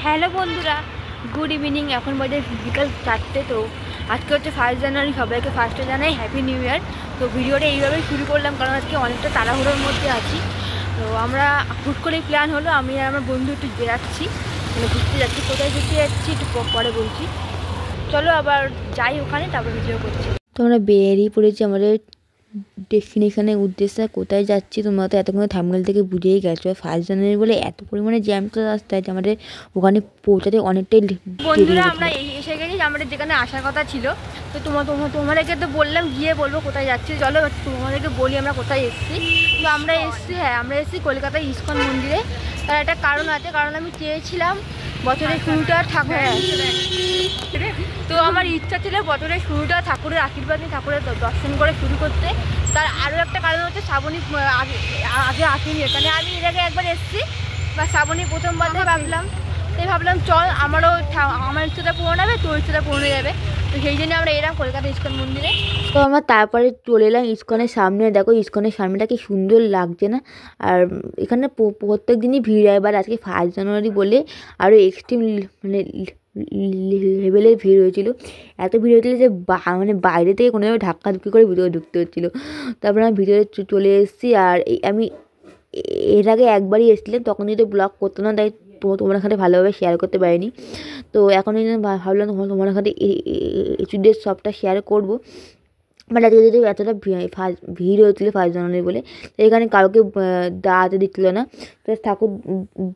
Hello বন্ধুরা, good evening. এখন বাজে বিকাল 4টে। তো আজকে হচ্ছে 1 জানুয়ারি। সবাইকে ফার্স্টে জানাই হ্যাপি নিউ ইয়ার। তো ভিডিওটা এইভাবেই শুরু করলাম কারণ আজকে অনেকটা তাড়াহুড়োর মধ্যে আছি। তো আমরা হুট করেই প্ল্যান হলো, আমি আর আমার বন্ধু একটু বেরাচ্ছি, মানে ঘুরতে যাচ্ছি। কোথায় ঘুরতে যাচ্ছি একটু পরে বলছি। চলো আবার যাই ওখানে, তারপর ভিডিও করছি। তো আমরা বেরিয়ে পড়েছি আমাদের ডেস্টিনেশনের উদ্দেশ্যে। কোথায় যাচ্ছি তোমরা তো এতক্ষণ থাম্বনেল থেকে বুঝেই গেছো। 1 জানুয়ারি বলে এত পরিমাণে জ্যাম তো রাস্তায় যে আমাদের ওখানে পৌঁছাতে অনেকটাই। বন্ধুরা আমরা এসে গেছি আমাদের যেখানে আসার কথা ছিল। তো তোমাদেরকে তো বললাম গিয়ে বলবো কোথায় যাচ্ছি। চলো তোমাদেরকে বলি আমরা কোথায় এসেছি। তো আমরা এসেছি কলকাতায় ইস্কন মন্দিরে। তার একটা কারণ আছে, কারণ আমি চেয়েছিলাম বছরের শুরুটা ঠাকুর, তো আমার ইচ্ছা ছিল বছরের শুরুটা ঠাকুরের আশীর্বাদ নিয়ে ঠাকুরের দর্শন করে শুরু করতে। তার আরও একটা কারণ হচ্ছে শ্রাবণী আগে আসেনি এখানে, আমি এর আগে একবার এসেছি বা শ্রাবণী প্রথমবার ভাবলাম চল আমারও আমার ইচ্ছাটা পূরণ হবে, তোর ইচ্ছাটা পূরণ হয়ে যাবে। তো সেই জন্য আমরা এলাম কলকাতা ইস্কন মন্দিরে। তো আমরা তারপরে চলে এলাম ইস্কনের সামনে। দেখো ইস্কনের সামনেটা কি সুন্দর লাগছে না? আর এখানে প্রত্যেক দিনই ভিড় হয়, এবার আজকে 1 জানুয়ারি বলে আরও এক্সট্রিম মানে লেভেলের ভিড় হয়েছিল। এত ভিড় হয়েছিল যে মানে বাইরে থেকে কোনোভাবে ধাক্কাধুক্কি করে ভিতরে ঢুকতে হচ্ছিলো। তারপরে আমি ভিতরে চলে এসেছি। আর আমি এর আগে একবারই এসেছিলাম, তখন যদি ব্লগ করতো না, তাই তোমার সাথে ভালোভাবে শেয়ার করতে পারিনি। তো এখন ভাবলাম তোমার সাথে এচুদের সবটা শেয়ার করবো। মানে আজকে যদি এতটা ভিড় হয়েছিল 1 জানুয়ারি বলে, তো এখানে কাউকে দাঁড়াতে দিচ্ছিলো না। তো ঠাকুর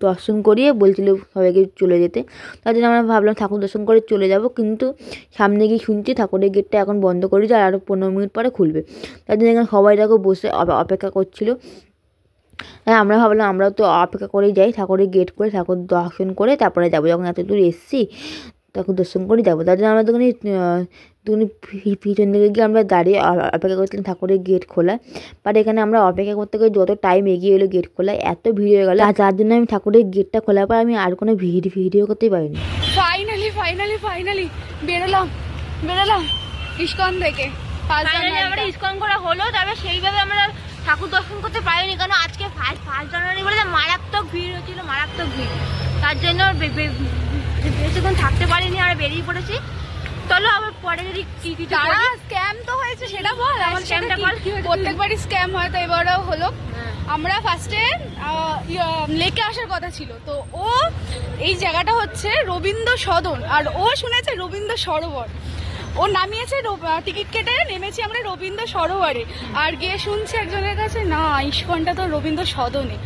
দর্শন করিয়ে বলছিল সবাইকে চলে যেতে। তার জন্য আমরা ভাবলাম ঠাকুর দর্শন করে চলে যাব, কিন্তু সামনে গিয়ে শুনছি ঠাকুরের গেটটা এখন বন্ধ করে দিয়েছে, আর আরও 15 মিনিট পরে খুলবে। তার জন্য এখানে সবাই দেখো বসে অপেক্ষা করছিলো। হ্যাঁ, আমরা ভাবলাম আমরাও তো অপেক্ষা করেই যাই, ঠাকুরের গেট করে ঠাকুর দর্শন করে তারপরে যাবো। যখন এত দূর এসেছি ঠাকুর দর্শন করে যাবো। তার জন্য আমরা দোকানে পিছন দিকে গিয়ে আমরা দাঁড়িয়ে অপেক্ষা করছিলাম ঠাকুরের গেট খোলা। বাট এখানে আমরা অপেক্ষা করতে গিয়ে যত টাইম এগিয়ে এলো গেট খোলা এত ভিড় হয়ে গেলো, যার জন্য আমি ঠাকুরের গেটটা খোলার পর আমি আর কোনো ভিডিও করতেই পারিনি। ফাইনালি বেরোলাম ইস্কন থেকে। আমরা ইস্কন করা হলো, তবে সেইভাবে আমরা ঠাকুর দর্শন করতে পারিনি, কারণ আজকে 1 জানুয়ারি বলে মারাত্মক ভিড় হয়েছিল, মারাত্মক ভিড়। তার জন্য বেশিক্ষণ থাকতে পারিনি, আমরা বেরিয়ে পড়েছি। চলো আবার পরে যদি স্ক্যাম তো হয়েছে সেটা বল। আমার স্ক্যামটা বল। প্রত্যেকবারই স্ক্যাম হয়, তো এবারেও হলো। আমরা ফার্স্টে লেকে আসার কথা ছিল, তো ও এই জায়গাটা হচ্ছে রবীন্দ্র সদন, আর ও শুনেছে রবীন্দ্র সরোবর। ও নামিয়েছে টিকিট কেটে নেমেছি আমরা রবীন্দ্র সরোবরে, আর গিয়ে শুনছি একজনের কাছে না ইস্কনটা তো রবীন্দ্র সদনে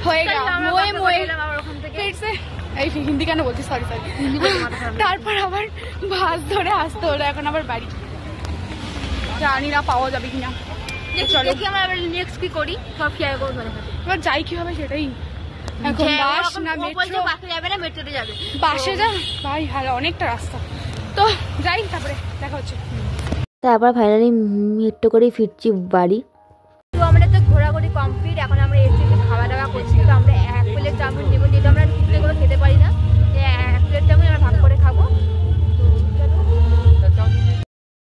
হয়ে গেল। এই হিন্দি কেন বলছি, সরি। তারপর আবার বাস ধরে আসতে হলো, এখন আবার বাড়ি। জানি না পাওয়া যাবে কিনা। চলো আমরা নেক্সট কি করি সব শেয়ার করবো। এবার যাই কি হবে সেটাই। এখন বাস না মেট্রো, বাসে যাবে না মেট্রোতে যাবে? বাসে যা ভাই, ভালো অনেকটা রাস্তা। তো যাই, তারপরে দেখা হচ্ছে। তারপর ফাইনালি মেট্রো করেই ফিরছি বাড়ি। তো আমাদের তো ঘোরাঘুরি কমপ্লিট, এখন আমরা এসে খাওয়া দাওয়া করছি। তো আমরা 1 প্লেট চাউমিন নেবো, যেহেতু আমরা টুকরে খেতে পারি না, 1 প্লেট চাউমিন আমরা ভাগ করে খাবো।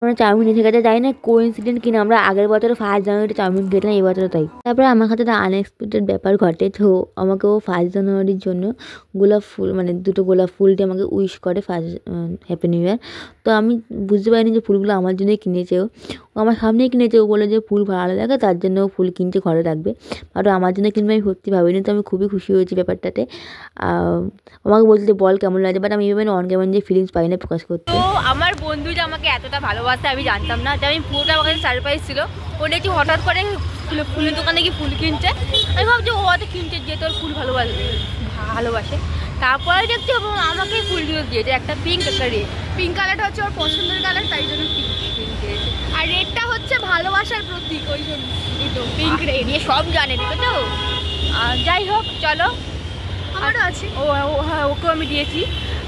আমরা চাউমিন এসে গেছে, যাই না কোইন্সিডেন্ট কিনা আমরা আগের বছরে 1 জানুয়ারি চাউমিন খেলাম, এই বছরে তাই। তারপরে আমার সাথে একটা আনএক্সপেক্টেড ব্যাপার ঘটে। তো আমাকে ও 1 জানুয়ারির জন্য গোলাপ ফুল, মানে 2টো গোলাপ ফুল দিয়ে আমাকে উইশ করে হ্যাপি নিউ ইয়ার। তো আমি বুঝতে পারিনি যে ফুলগুলো আমার জন্যই কিনেছে। ও আমার সামনেই কিনেছে। ও বলে যে ফুল ভালো লাগে, তার জন্য ও ফুল কিনছে, ঘরে রাখবে। আর আমার জন্য কিনবে আমি সত্যি ভাবিনি। তো আমি খুবই খুশি হয়েছি ব্যাপারটাতে। আমাকে বলতে বল কেমন লাগে, বাট আমি এভাবে অন ক্যামেরা যে ফিলিংস পাই না প্রকাশ করতে। তো আমার বন্ধু যে আমাকে এতটা ভালোবাসে আমি জানতাম না, যে আমি পুরোটা আমার কাছে সারপ্রাইজ ছিল। ও দেখছি হঠাৎ করে ফুলের দোকানে গিয়ে ফুল কিনছে। আমি ভাবছি ও হয়তো কিনছে যে তোর ফুল ভালোবাসে। তারপরে দেখছি আমাকে ফুলগুলো দিয়েছে, একটা পিঙ্ক, একটা রেড। পিঙ্ক কালারটা হচ্ছে ওর পছন্দের কালার, তাই জন্য পিঙ্ক দিয়েছে। আর রেডটা হচ্ছে ভালোবাসার প্রতীক, ওই জন্য পিঙ্ক রেড দিয়ে সব জানে, ঠিক আছে। যাই হোক চলো, আমারও আছে। হ্যাঁ, ওকেও আমি দিয়েছি।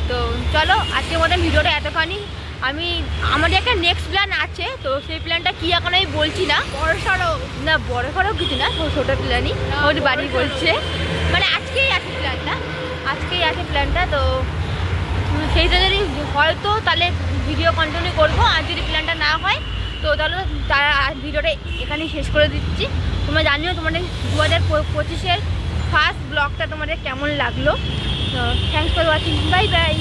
তো চলো আজকের মধ্যে ভিডিওটা এতখানি। আমাদের একটা নেক্সট প্ল্যান আছে, তো সেই প্ল্যানটা কি এখন আমি বলছি না। বড় সড়ো কিছু না, ছোটো প্ল্যানই। ওর বাড়ি বলছে, মানে আজকেই আছে প্ল্যানটা। তো সেইটা যদি হয়তো তাহলে ভিডিও কন্টিনিউ করবো, আর যদি প্ল্যানটা না হয় তো তাহলে তারা ভিডিওটা এখানেই শেষ করে দিচ্ছি। তোমরা জানিও তোমাদের 2025-এর ফার্স্ট ব্লগটা তোমাদের কেমন লাগলো। Thanks for watching, bye bye.